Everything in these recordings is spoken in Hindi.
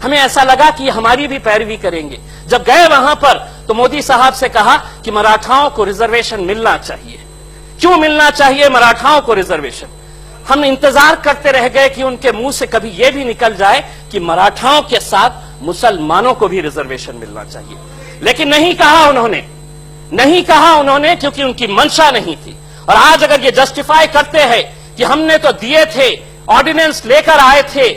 हमें ऐसा लगा कि हमारी भी पैरवी करेंगे। जब गए वहां पर तो मोदी साहब से कहा कि मराठाओं को रिजर्वेशन मिलना चाहिए। क्यों मिलना चाहिए मराठाओं को रिजर्वेशन? हम इंतजार करते रह गए कि उनके मुंह से कभी यह भी निकल जाए कि मराठाओं के साथ मुसलमानों को भी रिजर्वेशन मिलना चाहिए, लेकिन नहीं कहा उन्होंने, क्योंकि उनकी मंशा नहीं थी। और आज अगर ये जस्टिफाई करते हैं कि हमने तो दिए थे, ऑर्डिनेंस लेकर आए थे,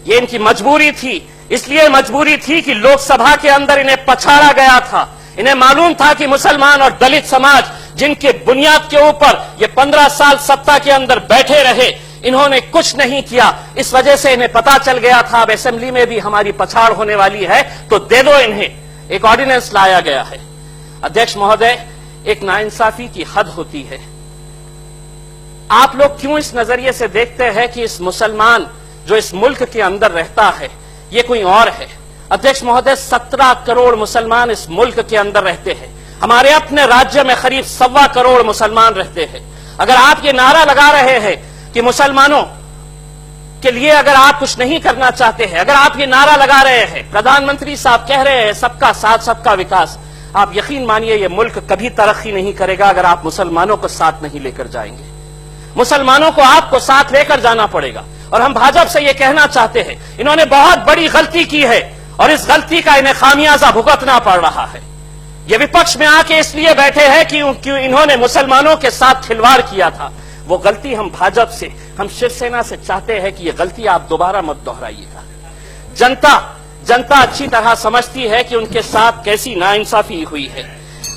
ये इनकी मजबूरी थी, इसलिए मजबूरी थी कि लोकसभा के अंदर इन्हें पछाड़ा गया था। इन्हें मालूम था कि मुसलमान और दलित समाज जिनके बुनियाद के ऊपर ये 15 साल सत्ता के अंदर बैठे रहे, इन्होंने कुछ नहीं किया। इस वजह से इन्हें पता चल गया था अब असेंबली में भी हमारी पछाड़ होने वाली है, तो दे दो इन्हें। एक ऑर्डिनेंस लाया गया है। अध्यक्ष महोदय, एक नाइंसाफी की हद होती है। आप लोग क्यों इस नजरिए से देखते हैं कि इस मुसलमान जो इस मुल्क के अंदर रहता है ये कोई और है? अध्यक्ष महोदय, 17 करोड़ मुसलमान इस मुल्क के अंदर रहते हैं। हमारे अपने राज्य में करीब 1.25 करोड़ मुसलमान रहते हैं। अगर आप ये नारा लगा रहे हैं कि मुसलमानों के लिए अगर आप कुछ नहीं करना चाहते हैं, अगर आप ये नारा लगा रहे हैं, प्रधानमंत्री साहब कह रहे हैं सबका साथ सबका विकास, आप यकीन मानिए ये मुल्क कभी तरक्की नहीं करेगा अगर आप मुसलमानों को साथ नहीं लेकर जाएंगे। मुसलमानों को आपको साथ लेकर जाना पड़ेगा। और हम भाजपा से ये कहना चाहते हैं, इन्होंने बहुत बड़ी गलती की है और इस गलती का इन्हें खामियाजा भुगतना पड़ रहा है। ये विपक्ष में आके इसलिए बैठे हैं कि इन्होंने मुसलमानों के साथ खिलवाड़ किया था। वो गलती हम भाजपा से, हम शिवसेना से चाहते हैं कि ये गलती आप दोबारा मत दोहराइएगा। जनता अच्छी तरह समझती है कि उनके साथ कैसी नाइंसाफी हुई है।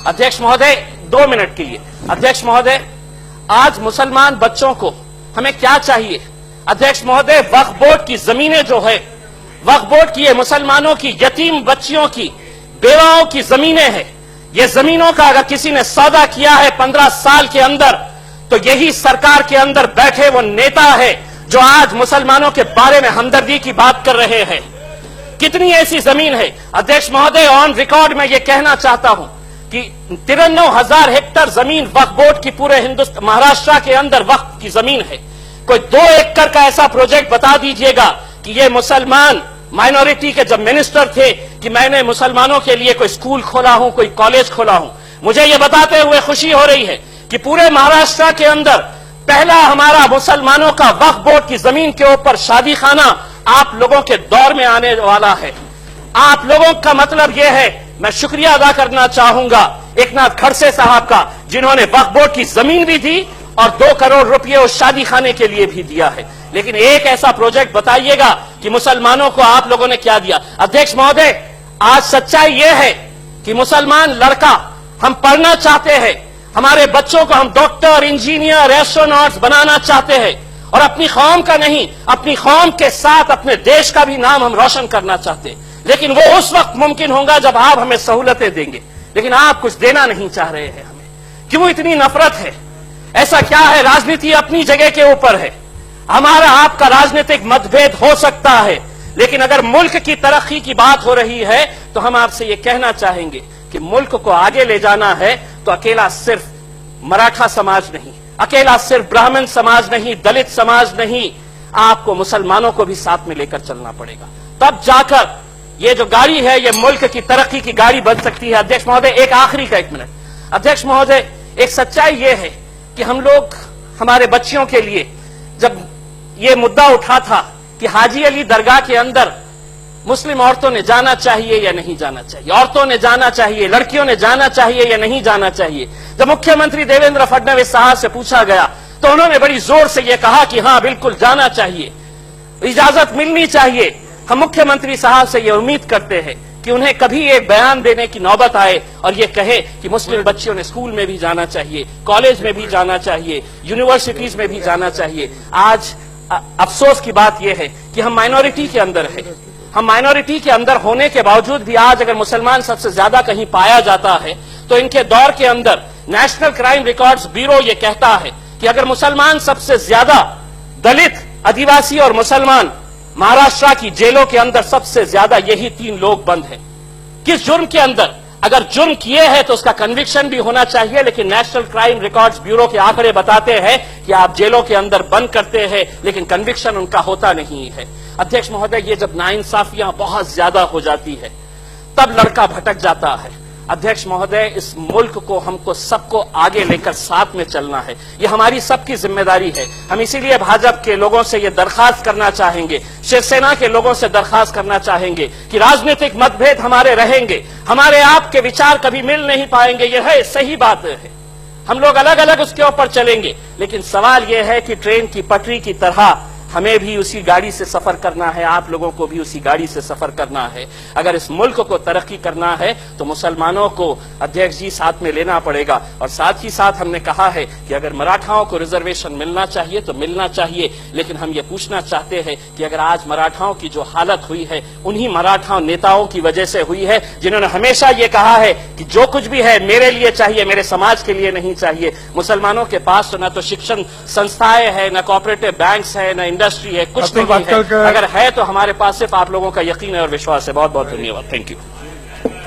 अध्यक्ष महोदय, 2 मिनट के लिए। अध्यक्ष महोदय, आज मुसलमान बच्चों को हमें क्या चाहिए? अध्यक्ष महोदय, वक्फ बोर्ड की जमीनें जो है, वक्फ बोर्ड की मुसलमानों की यतीम बच्चियों की, बेवाओं की जमीनें हैं। ये जमीनों का अगर किसी ने सौदा किया है 15 साल के अंदर, तो यही सरकार के अंदर बैठे वो नेता है जो आज मुसलमानों के बारे में हमदर्दी की बात कर रहे हैं। कितनी ऐसी जमीन है? अध्यक्ष महोदय, ऑन रिकॉर्ड में यह कहना चाहता हूं कि 93,000 हेक्टेयर जमीन वक्फ बोर्ड की पूरे हिंदुस्तान, महाराष्ट्र के अंदर वक्फ की जमीन है। कोई 2 एकड़ का ऐसा प्रोजेक्ट बता दीजिएगा कि ये मुसलमान माइनॉरिटी के जब मिनिस्टर थे कि मैंने मुसलमानों के लिए कोई स्कूल खोला हूं, कोई कॉलेज खोला हूं। मुझे ये बताते हुए खुशी हो रही है कि पूरे महाराष्ट्र के अंदर पहला हमारा मुसलमानों का वक्फ बोर्ड की जमीन के ऊपर शादी खाना आप लोगों के दौर में आने वाला है। आप लोगों का मतलब यह है, मैं शुक्रिया अदा करना चाहूंगा एकनाथ खड़से साहब का, जिन्होंने वक्फ बोर्ड की जमीन भी दी और 2 करोड़ रुपये उस शादी खाने के लिए भी दिया है। लेकिन एक ऐसा प्रोजेक्ट बताइएगा कि मुसलमानों को आप लोगों ने क्या दिया? अध्यक्ष महोदय, आज सच्चाई यह है कि मुसलमान लड़का हम पढ़ना चाहते हैं, हमारे बच्चों को हम डॉक्टर, इंजीनियर, एस्ट्रोनॉट्स बनाना चाहते हैं, और अपनी कौम का नहीं, अपनी कौम के साथ अपने देश का भी नाम हम रोशन करना चाहते हैं। लेकिन वो उस वक्त मुमकिन होगा जब आप हमें सहूलतें देंगे, लेकिन आप कुछ देना नहीं चाह रहे हैं हमें। क्यों इतनी नफरत है? ऐसा क्या है? राजनीति अपनी जगह के ऊपर है, हमारा आपका राजनीतिक मतभेद हो सकता है, लेकिन अगर मुल्क की तरक्की की बात हो रही है तो हम आपसे ये कहना चाहेंगे कि मुल्क को आगे ले जाना है तो अकेला सिर्फ मराठा समाज नहीं, अकेला सिर्फ ब्राह्मण समाज नहीं, दलित समाज नहीं, आपको मुसलमानों को भी साथ में लेकर चलना पड़ेगा। तब जाकर ये जो गाड़ी है ये मुल्क की तरक्की की गाड़ी बन सकती है। अध्यक्ष महोदय, एक आखिरी का 1 मिनट। अध्यक्ष महोदय, एक सच्चाई ये है कि हम लोग हमारे बच्चियों के लिए जब ये मुद्दा उठा था कि हाजी अली दरगाह के अंदर मुस्लिम औरतों ने जाना चाहिए या नहीं जाना चाहिए, औरतों ने जाना चाहिए, लड़कियों ने जाना चाहिए या नहीं जाना चाहिए, जब मुख्यमंत्री देवेंद्र फडणवीस साहब से पूछा गया तो उन्होंने बड़ी जोर से यह कहा कि हां बिल्कुल जाना चाहिए, इजाजत मिलनी चाहिए। हम मुख्यमंत्री साहब से यह उम्मीद करते हैं कि उन्हें कभी एक बयान देने की नौबत आए और ये कहे कि मुस्लिम बच्चियों ने स्कूल में भी जाना चाहिए, कॉलेज में भी जाना चाहिए, यूनिवर्सिटीज में भी जाना चाहिए। आज अफसोस की बात यह है कि हम माइनॉरिटी के अंदर है, हम माइनॉरिटी के अंदर होने के बावजूद भी आज अगर मुसलमान सबसे ज्यादा कहीं पाया जाता है तो इनके दौर के अंदर नेशनल क्राइम रिकॉर्ड्स ब्यूरो ये कहता है कि अगर मुसलमान सबसे ज्यादा, दलित, आदिवासी और मुसलमान, महाराष्ट्र की जेलों के अंदर सबसे ज्यादा यही 3 लोग बंद हैं। किस जुर्म के अंदर? अगर जुर्म किए हैं तो उसका कन्विक्शन भी होना चाहिए, लेकिन नेशनल क्राइम रिकॉर्ड्स ब्यूरो के आंकड़े बताते हैं कि आप जेलों के अंदर बंद करते हैं लेकिन कन्विक्शन उनका होता नहीं है। अध्यक्ष महोदय, ये जब नाइंसाफियां बहुत ज्यादा हो जाती है तब लड़का भटक जाता है। अध्यक्ष महोदय, इस मुल्क को हमको सबको आगे लेकर साथ में चलना है, ये हमारी सबकी जिम्मेदारी है। हम इसीलिए भाजपा के लोगों से ये दरखास्त करना चाहेंगे, शिवसेना के लोगों से दरखास्त करना चाहेंगे कि राजनीतिक मतभेद हमारे रहेंगे, हमारे आपके विचार कभी मिल नहीं पाएंगे, यह है सही बात है, हम लोग अलग अलग उसके ऊपर चलेंगे, लेकिन सवाल यह है कि ट्रेन की पटरी की तरह हमें भी उसी गाड़ी से सफर करना है, आप लोगों को भी उसी गाड़ी से सफर करना है। अगर इस मुल्क को तरक्की करना है तो मुसलमानों को अध्यक्ष जी साथ में लेना पड़ेगा। और साथ ही साथ हमने कहा है कि अगर मराठाओं को रिजर्वेशन मिलना चाहिए तो मिलना चाहिए, लेकिन हम ये पूछना चाहते हैं कि अगर आज मराठाओं की जो हालत हुई है उन्हीं मराठा नेताओं की वजह से हुई है, जिन्होंने हमेशा ये कहा है कि जो कुछ भी है मेरे लिए चाहिए, मेरे समाज के लिए नहीं चाहिए। मुसलमानों के पास तो न तो शिक्षण संस्थाएं है, न कोऑपरेटिव बैंक्स है, न इंडस्ट्री है, कुछ नहीं है। अगर है तो हमारे पास सिर्फ आप लोगों का यकीन है और विश्वास है। बहुत बहुत धन्यवाद। Thank you.